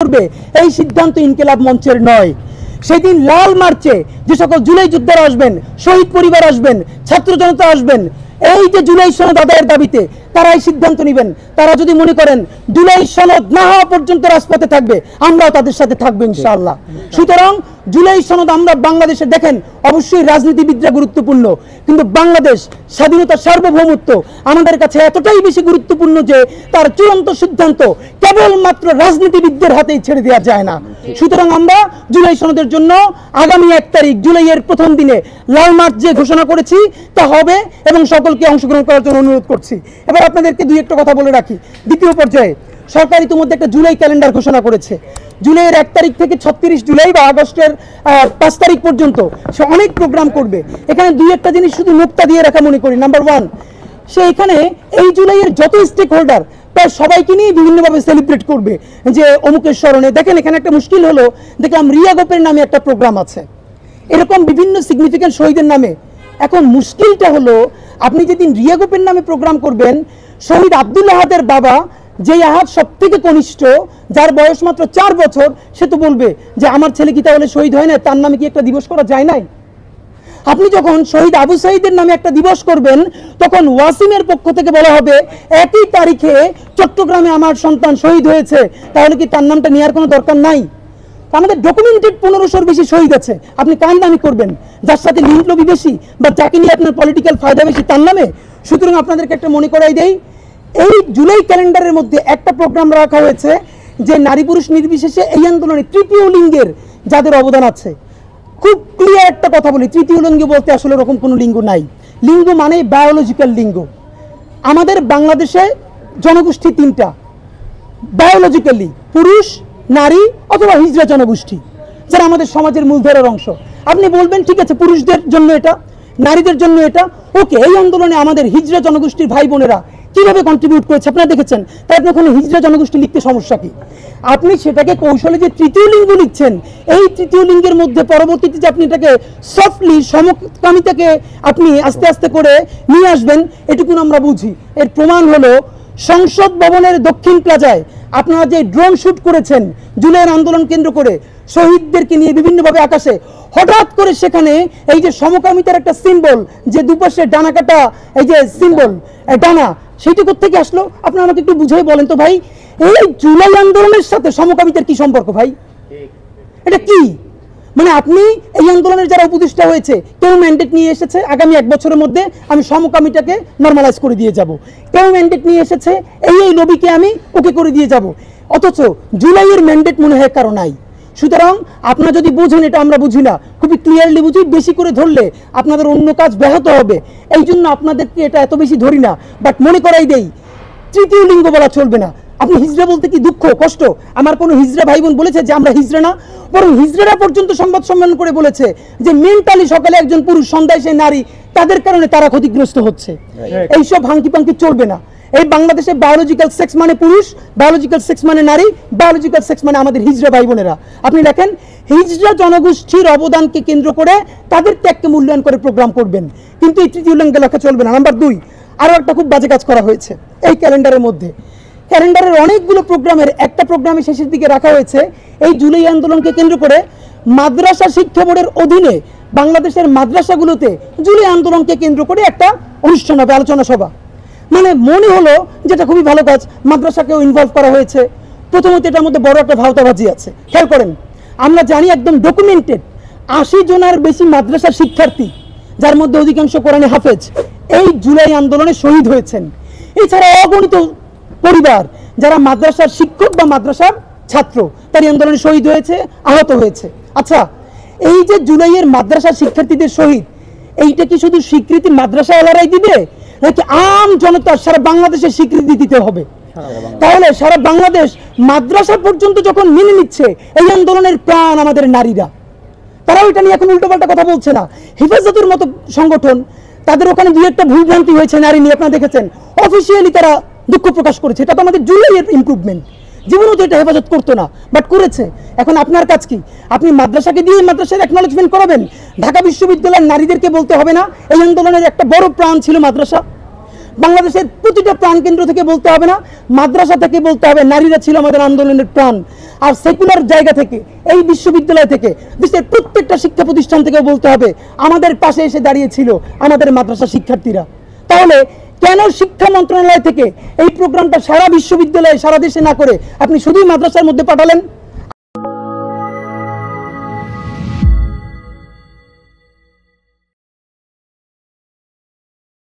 করবে এই সিদ্ধান্ত ইনকিলাব মঞ্চের নয়। সেদিন লাল মার্চে যে সকল জুলাই যোদ্ধারা আসবেন, শহীদ পরিবার আসবেন, ছাত্র জনতা আসবেন, এই যে জুলাই সনদ আদায়ের দাবিতে তারাই সিদ্ধান্ত নেবেন। তারা যদি মনে করেন জুলাই সনদ না হওয়া পর্যন্ত রাজপথে থাকবে, আমরাও তাদের সাথে থাকবো ইনশাআল্লাহ। সুতরাং জুলাই সনদ আমরা বাংলাদেশে দেখেন, অবশ্যই রাজনীতিবিদরা গুরুত্বপূর্ণ, কিন্তু বাংলাদেশ স্বাধীনতা সার্বভৌমত্ব আমাদের কাছে এতটাই বেশি গুরুত্বপূর্ণ যে তার চূড়ান্ত সিদ্ধান্ত কেবলমাত্র রাজনীতিবিদদের হাতেই ছেড়ে দেওয়া যায় না। সুতরাং আমরা জুলাই সনদের জন্য আগামী 1 তারিখ জুলাইয়ের প্রথম দিনে লাল মার্চ যে ঘোষণা করেছি তা হবে এবং সকলকে অংশগ্রহণ করার জন্য অনুরোধ করছি। এবার আপনাদেরকে দুই একটা কথা বলে রাখি। দ্বিতীয় পর্যায়ে সরকার ইতিমধ্যে একটা জুলাই ক্যালেন্ডার ঘোষণা করেছে। জুলাইয়ের 1 তারিখ থেকে 36 জুলাই বা আগস্টের 5 তারিখ পর্যন্ত সে অনেক প্রোগ্রাম করবে। এখানে দুই একটা জিনিস শুধু মুক্তা দিয়ে রাখা মনে করি। নাম্বার 1, সে এখানে এই জুলাইয়ের যত স্টেক হোল্ডার প্রায় সবাইকে নিয়ে বিভিন্নভাবে সেলিব্রেট করবে যে অমুকের স্মরণে। দেখেন এখানে একটা মুশকিল হলো, দেখলাম রিয়া গোপের নামে একটা প্রোগ্রাম আছে, এরকম বিভিন্ন সিগনিফিক্যান্ট শহীদের নামে। এখন মুশকিলটা হলো, আপনি যেদিন রিয়া গোপের নামে প্রোগ্রাম করবেন, শহীদ আব্দুল আহাদের বাবা, যেই আহাদ সব থেকে কনিষ্ঠ, যার বয়স মাত্র 4 বছর, সে তো বলবে যে আমার ছেলে কি তাহলে শহীদ হয় না, তার নামে কি একটা দিবস করা যায় নাই? আপনি যখন শহীদ আবু সাইদের নামে একটা দিবস করবেন, তখন ওয়াসিমের পক্ষ থেকে বলা হবে একই তারিখে চট্টগ্রামে আমার সন্তান শহীদ হয়েছে, তাহলে কি তার নামটা নেওয়ার কোনো দরকার নাই? আমাদের ডকুমেন্টেড 1500-র বেশি শহীদ আছে, আপনি কার নামে করবেন? যার সাথে লিঙ্ক লবি বেশি বা যাকে নিয়ে আপনার পলিটিক্যাল ফায়দা বেশি তার নামে? সুতরাং আপনাদেরকে একটা মনে করাই দেই, এই জুলাই ক্যালেন্ডারের মধ্যে একটা প্রোগ্রাম রাখা হয়েছে যে নারী পুরুষ নির্বিশেষে এই আন্দোলনে তৃতীয় লিঙ্গের যাদের অবদান আছে। খুব ক্লিয়ার একটা কথা বলি, তৃতীয় লিঙ্গ বলতে আসলে এরকম কোনো লিঙ্গ নাই। লিঙ্গ মানে বায়োলজিক্যাল লিঙ্গ। আমাদের বাংলাদেশে জনগোষ্ঠী 3টা, বায়োলজিক্যালি পুরুষ, নারী অথবা হিজড়া জনগোষ্ঠী, যারা আমাদের সমাজের মূলধারার অংশ। আপনি বলবেন ঠিক আছে, পুরুষদের জন্য এটা, নারীদের জন্য এটা, ওকে। এই আন্দোলনে আমাদের হিজড়া জনগোষ্ঠীর ভাই বোনেরা কিভাবে কন্ট্রিবিউট করেছে আপনারা দেখেছেন, তাই আপনি ওখানে হিজড়া জনগোষ্ঠী লিখতে সমস্যা কি? আপনি সেটাকে কৌশলে যে তৃতীয় লিঙ্গ লিখছেন, এই তৃতীয় লিঙ্গের মধ্যে পরবর্তীতে যে আপনি এটাকে সফটলি সমকামিতাকে আপনি আস্তে আস্তে করে নিয়ে আসবেন, এটুকুন আমরা বুঝি। এর প্রমাণ হলো সংসদ ভবনের দক্ষিণ প্লাজায় আপনারা যে ড্রোন শুট করেছেন জুলাইয়ের আন্দোলন কেন্দ্র করে শহীদদেরকে নিয়ে বিভিন্নভাবে আকাশে, হঠাৎ করে সেখানে এই যে সমকামিতার একটা সিম্বল, যে দুপাশে ডানা কাটা এই যে সিম্বল ডানা, সেইটা কোত্থেকে আসলো? আপনারা আমাকে একটু বুঝাই বলেন তো ভাই, এই জুলাই আন্দোলনের সাথে সমকামিতার কি সম্পর্ক ভাই? এটা কি মানে? আপনি এই আন্দোলনের যারা উপদেষ্টা হয়েছে, কেউ ম্যান্ডেট নিয়ে এসেছে আগামী 1 বছরের মধ্যে আমি সমকামিতাকে নর্মালাইজ করে দিয়ে যাব, কেউ ম্যান্ডেট নিয়ে এসেছে এই লবিকে আমি ওকে করে দিয়ে যাব, অথচ জুলাইয়ের ম্যান্ডেট মনে হয় কারো নাই। সুতরাং আপনারা যদি বুঝেন, এটা আমরা বুঝি না, খুবই ক্লিয়ারলি বুঝি, বেশি করে ধরলে আপনাদের অন্য কাজ ব্যাহত হবে, এই জন্য আপনাদেরকে এটা এত বেশি ধরি না। বাট মনে করাই দেই, তৃতীয় লিঙ্গ বলা চলবে না। আপনি হিজড়া বলতে কি দুঃখ কষ্ট? আমার কোনো হিজড়া ভাই বোন বলেছে যে আমরা হিজড়া না, বরং হিজড়ারা পর্যন্ত সংবাদ সম্মেলন করে বলেছে যে মেন্টালি সকালে একজন পুরুষ, সন্ধ্যায় সে নারী, তাদের কারণে তারা ক্ষতিগ্রস্ত হচ্ছে। এইসব ভাঙ্কি পাঙ্কি চলবে না। এই বাংলাদেশে বায়োলজিক্যাল সেক্স মানে পুরুষ, বায়োলজিক্যাল সেক্স মানে নারী, বায়োলজিক্যাল সেক্স মানে আমাদের হিজড়া ভাই বোনেরা। আপনি দেখেন, হিজড়া জনগোষ্ঠীর অবদানকে কেন্দ্র করে তাদের ত্যাগকে মূল্যায়ন করে প্রোগ্রাম করবেন, কিন্তু এই তৃতীয় লিঙ্গে লেখা চলবে না। নাম্বার 2, আরও একটা খুব বাজে কাজ করা হয়েছে এই ক্যালেন্ডারের মধ্যে। ক্যালেন্ডারের অনেকগুলো প্রোগ্রামের একটা প্রোগ্রামে শেষের দিকে রাখা হয়েছে এই জুলাই আন্দোলনকে কেন্দ্র করে মাদ্রাসা শিক্ষা বোর্ডের অধীনে বাংলাদেশের মাদ্রাসাগুলোতে জুলাই আন্দোলনকে কেন্দ্র করে একটা অনুষ্ঠান হবে, আলোচনা সভা। মানে মনে হলো যেটা খুবই ভালো কাজ, মাদ্রাসাকেও ইনভলভ করা হয়েছে। প্রথমত এটার মধ্যে বড় একটা ভাওতাবাজি আছে। খেয়াল করেন, আমরা জানি একদম ডকুমেন্টেড 80 জনের বেশি মাদ্রাসার শিক্ষার্থী, যার মধ্যে অধিকাংশ কোরআনে হাফেজ, এই জুলাই আন্দোলনে শহীদ হয়েছেন। এছাড়া অগণিত পরিবার যারা মাদ্রাসার শিক্ষক বা মাদ্রাসার ছাত্র, তার আন্দোলনে শহীদ হয়েছে, আহত হয়েছে। আচ্ছা, এই যে জুলাইয়ের মাদ্রাসার শিক্ষার্থীদের শহীদ, এইটা কি শুধু স্বীকৃতি মাদ্রাসা এলারাই দিবে, নাকি আম জনতার সারা বাংলাদেশের স্বীকৃতি দিতে হবে? তাহলে সারা বাংলাদেশ মাদ্রাসা পর্যন্ত যখন মেনে নিচ্ছে এই আন্দোলনের প্রাণ আমাদের নারীরা, তারাও এটা নিয়ে এখন উল্টোপাল্টা কথা বলছে না। হেফাজতের মতো সংগঠন, তাদের ওখানে 2-1টা ভুলভ্রান্তি হয়েছে নারী নিয়ে, আপনারা দেখেছেন, অফিসিয়ালি তারা দুঃখ প্রকাশ করেছে। এটা তো আমাদের জুলাইয়ের ইমপ্রুভমেন্ট। জীবনেও তো এটা হেফাজত করতো না, বাট করেছে। এখন আপনার কাজ কি? আপনি মাদ্রাসাকে দিয়ে মাদ্রাসার অ্যাকনলেজমেন্ট করাবেন? ঢাকা বিশ্ববিদ্যালয়ের নারীদেরকে বলতে হবে না এই আন্দোলনের একটা বড় প্রাণ ছিল মাদ্রাসা? বাংলাদেশের প্রতিটা প্রাণকেন্দ্র থেকে বলতে হবে না, মাদ্রাসা থেকে বলতে হবে নারীরা ছিল আমাদের আন্দোলনের প্রাণ। আর সেকুলার জায়গা থেকে, এই বিশ্ববিদ্যালয় থেকে, দেশের প্রত্যেকটা শিক্ষা প্রতিষ্ঠান থেকে বলতে হবে আমাদের পাশে এসে দাঁড়িয়েছিল আমাদের মাদ্রাসা শিক্ষার্থীরা। তাহলে কেন শিক্ষা মন্ত্রণালয় থেকে এই প্রোগ্রামটা সারা বিশ্ববিদ্যালয়ে, সারা দেশে না করে আপনি শুধুই মাদ্রাসার মধ্যে পাঠালেন?